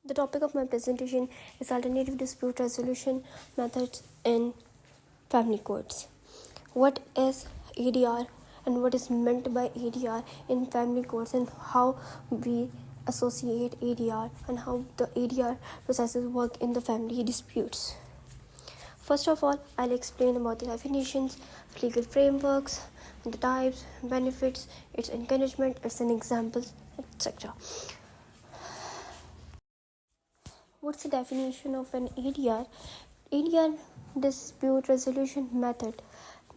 The topic of my presentation is alternative dispute resolution methods in family courts. What is ADR and what is meant by ADR in family courts, and how we associate ADR and how the ADR processes work in the family disputes. First of all, I'll explain about the definitions, legal frameworks, the types, benefits, its encouragement, its examples, etc. What's the definition of an ADR? ADR, dispute resolution method,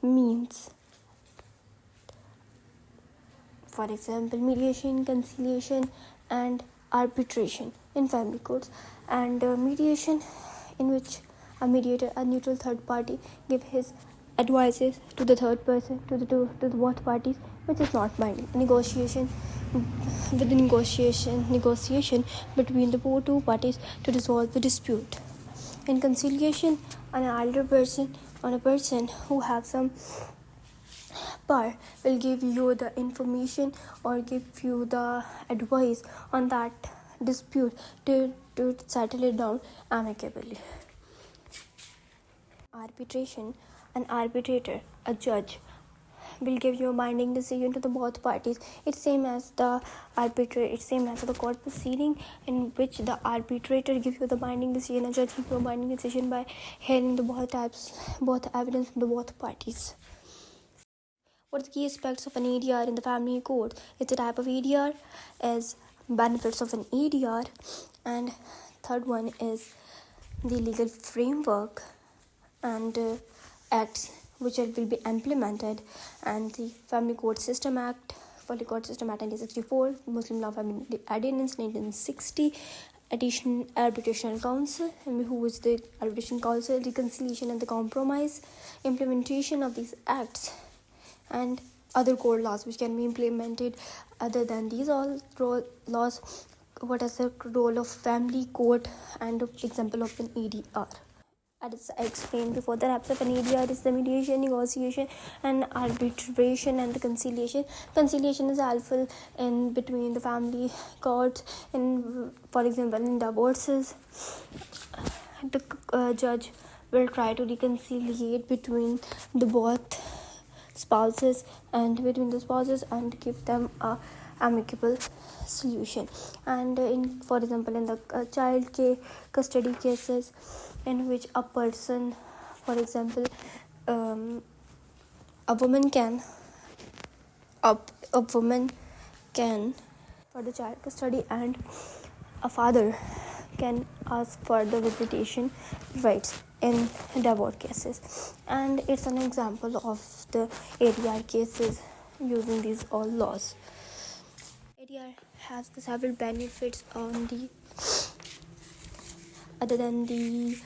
means, for example, mediation, conciliation, and arbitration in family courts. And mediation, in which a mediator, a neutral third party, give his advices to the third person, to the both parties, which is not binding. Negotiation, with the negotiation between the two parties to resolve the dispute. In conciliation, an elder person or a person who have some power will give you the information or give you the advice on that dispute to settle it down amicably. Arbitration, an arbitrator, a judge, will give you a binding decision to the both parties. It's same as the court proceeding, in which the arbitrator gives you the binding decision, a judge gives you a binding decision by hearing the both evidence from the both parties. What are the key aspects of an ADR in the family court? It's a type of ADR, as benefits of an ADR, and third one is the legal framework and acts which will be implemented, and the Family Court System Act 1964, Muslim Law Family Ordinance 1960, Arbitration Council, who is the Arbitration Council, Reconciliation and the Compromise, implementation of these acts, and other court laws which can be implemented. Other than these all laws, what is the role of family court and example of an ADR? As I explained before, the types of an ADR is the mediation, negotiation, and arbitration, and the conciliation. Conciliation is helpful in between the family courts. For example, in divorces, the judge will try to reconciliate between the both spouses and give them a amicable solution. And for example, in the child custody cases, in which a person, for example, a woman can for the child custody, and a father can ask for the visitation rights in divorce cases. And it's an example of the ADR cases using these all laws. ADR has the several benefits on the other than the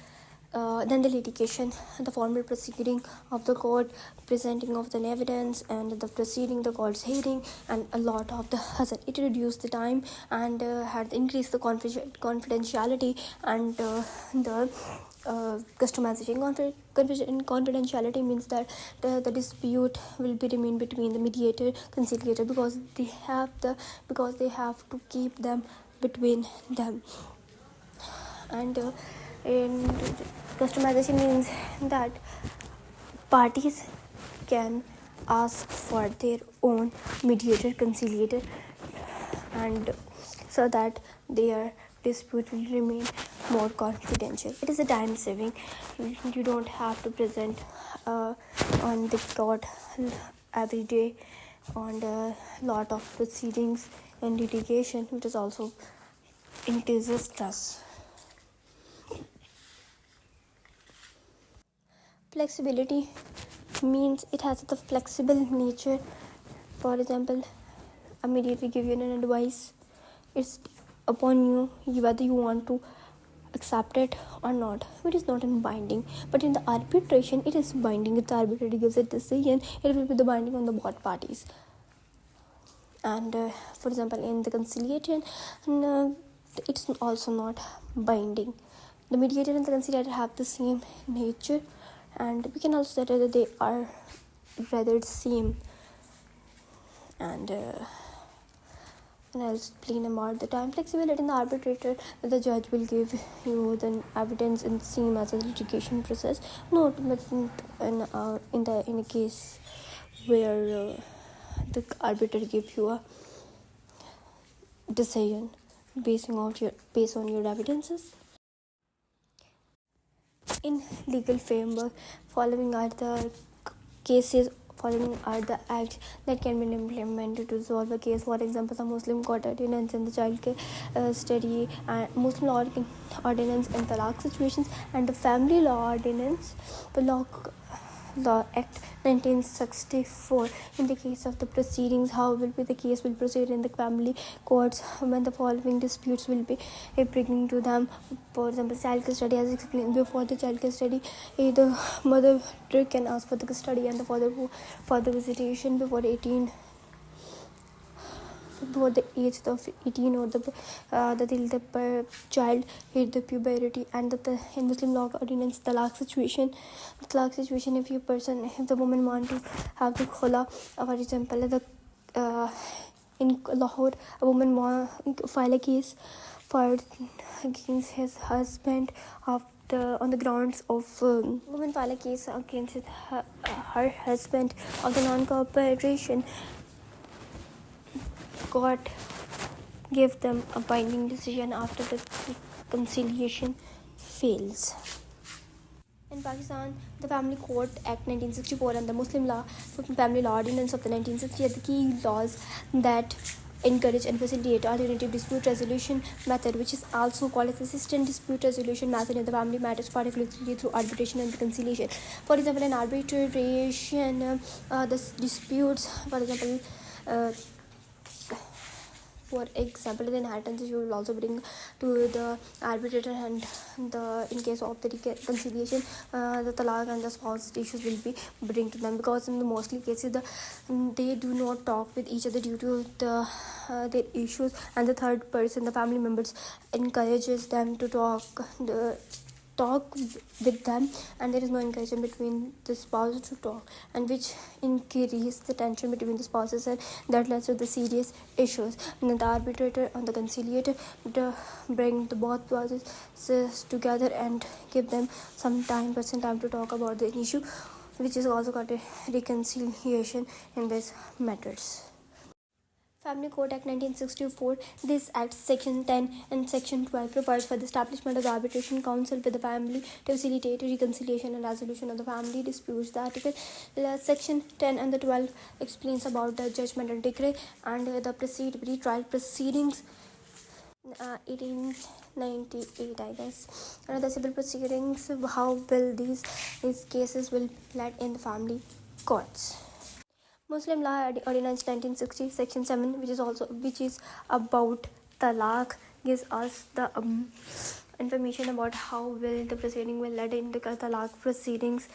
litigation, the formal proceeding of the court, presenting of the evidence, and the proceeding, the court's hearing, and a lot of the hassle. It reduced the time and had increased the confidentiality and the customization. Confidentiality means that the dispute will be remain between the mediator, conciliator, because they have to keep them between them. And customization means that parties can ask for their own mediator, conciliator, and so that their dispute will remain more confidential. It is a time saving. You don't have to present on the court every day on a lot of proceedings and litigation, which is also increases stress. Flexibility means it has the flexible nature. For example, a mediator give you an advice. It's upon you whether you want to accept it or not. It is not in binding, but in the arbitration it is binding. If the arbitrator gives a decision, it will be the binding on the both parties. And for example, in the conciliation, it's also not binding. The mediator and the conciliator have the same nature, and we can also say that they are rather same. And and I'll explain about the time flexibility in the arbitrator. The judge will give you the evidence in same as the litigation process. Not in a case where the arbitrator gives you a decision based on your evidences. In legal framework, following are the cases following are the acts that can be implemented to resolve a case. For example, the Muslim court ordinance and the child care study and Muslim law ordinance and talaq situations, and the family law ordinance, the Law Act 1964. In the case of the proceedings, how will be the case will proceed in the family courts when the following disputes will be bringing to them. For example, child custody, as explained before, the child custody, the mother can ask for the custody and the father for the visitation before the age of 18, or the child hit the puberty. And in Muslim law ordinance, talaq situation, if the woman want to have the khola, for example, in Lahore, a woman file a case against his husband on the grounds of woman file a case against her husband of the non-cooperation. God gave them a binding decision after the conciliation fails. In Pakistan, the Family Court Act 1964 and the Muslim Law Family Law Ordinance of the 1960 are the key laws that encourage and facilitate alternative dispute resolution method, which is also called as assistant dispute resolution method in the family matters, particularly through arbitration and conciliation. For example, in arbitration, the disputes, the inheritance issue will also bring to the arbitrator, and in case of the reconciliation, the talaq and the spouse issues will be bring to them, because in the mostly cases they do not talk with each other due to their issues, and the third person, the family members, encourages them to talk with them, and there is no encouragement between the spouses to talk, and which increase the tension between the spouses, and that leads to the serious issues. And then the arbitrator and the conciliator bring the both spouses together and give them some time to talk about the issue, which is also called a reconciliation in these matters. Family Court Act 1964. This Act, Section 10 and Section 12, provides for the establishment of the arbitration council with the family to facilitate reconciliation and resolution of the family disputes. The article Section 10 and the 12 explains about the judgment and decree and the pre-trial proceedings. 1898, I guess. And the civil proceedings, how will these cases will be led in the family courts. Muslim Law Ordinance 1960, Section 7, which is about talaq, gives us the information about how will the proceeding will led in the talaq proceedings.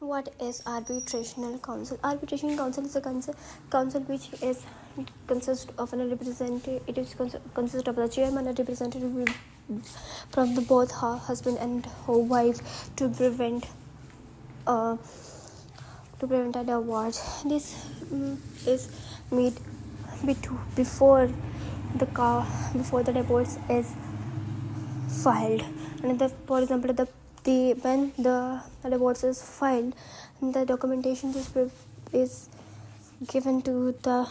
What is arbitration council? Arbitration council is a council which consists of a representative. It is consists of the chairman and representative from the both husband and wife to prevent a divorce. This is made before the divorce is filed. And for example, when the divorce is filed, the documentation is given to the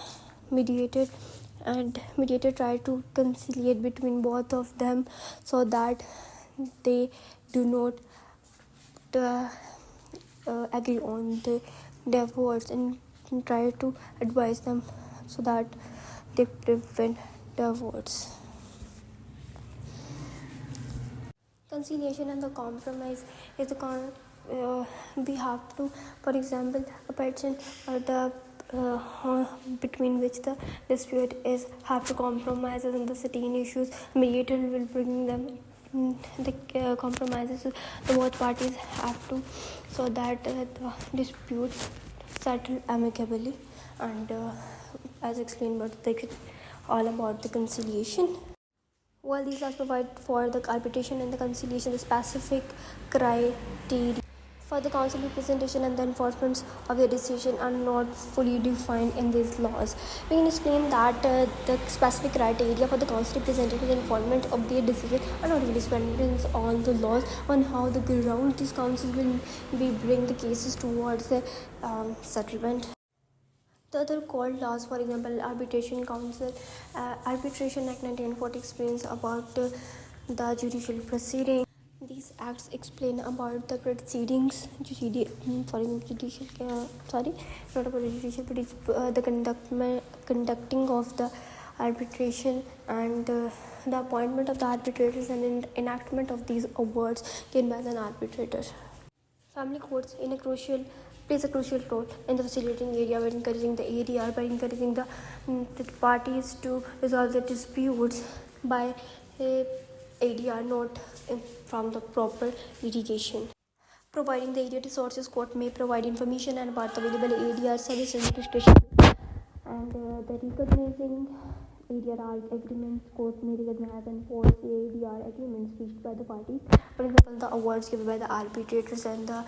mediator, and mediator try to conciliate between both of them so that they do not agree on the divorce, and try to advise them so that they prevent divorce. Conciliation and the compromise is we have to, for example, a person or the between which the dispute is have to compromise on the certain issues. Mediator will bring them the compromises the both parties have to, so that the dispute settle amicably. And as explained all about the conciliation. While these laws provide for the arbitration and the conciliation, the specific criteria For the council representation and the enforcement of the decision are not fully defined in these laws. We can explain that the specific criteria for the council representative and enforcement of their decision are not really dependent on the laws, on how the ground this council will be bring the cases towards the settlement. The other called laws, for example, Arbitration Council, Arbitration Act 1940 explains about the judicial proceeding. These acts explain about the proceedings, judicial, not about judicial, but it's the conducting of the arbitration and the appointment of the arbitrators and enactment of these awards given by the arbitrators. Family courts plays a crucial role in the facilitating area by encouraging the ADR, by encouraging the parties to resolve the disputes by ADR, not from the proper litigation. Providing the area resources, court may provide information and about the available ADR services to station and the recognizing ADR agreements. Court may recognize and enforce the ADR agreements reached by the parties. For example, the awards given by the arbitrators and the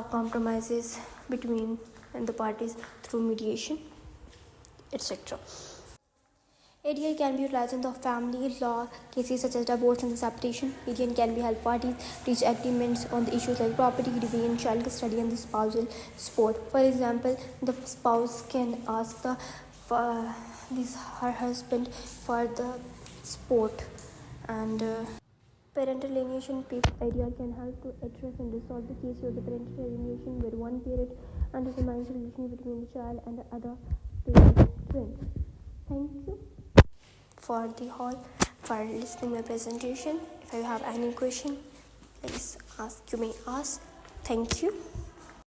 compromises between the parties through mediation, etc. ADR can be utilized in the family law cases such as divorce and separation. ADR can be help parties reach agreements on the issues like property division, child custody, and the spousal support. For example, the spouse can ask her husband for the support, and parental alienation. ADR can help to address and resolve the case of the parental alienation where one parent undermines the relation between the child and the other parent. Thank you for listening my presentation. If you have any question, please ask. You may ask. Thank you.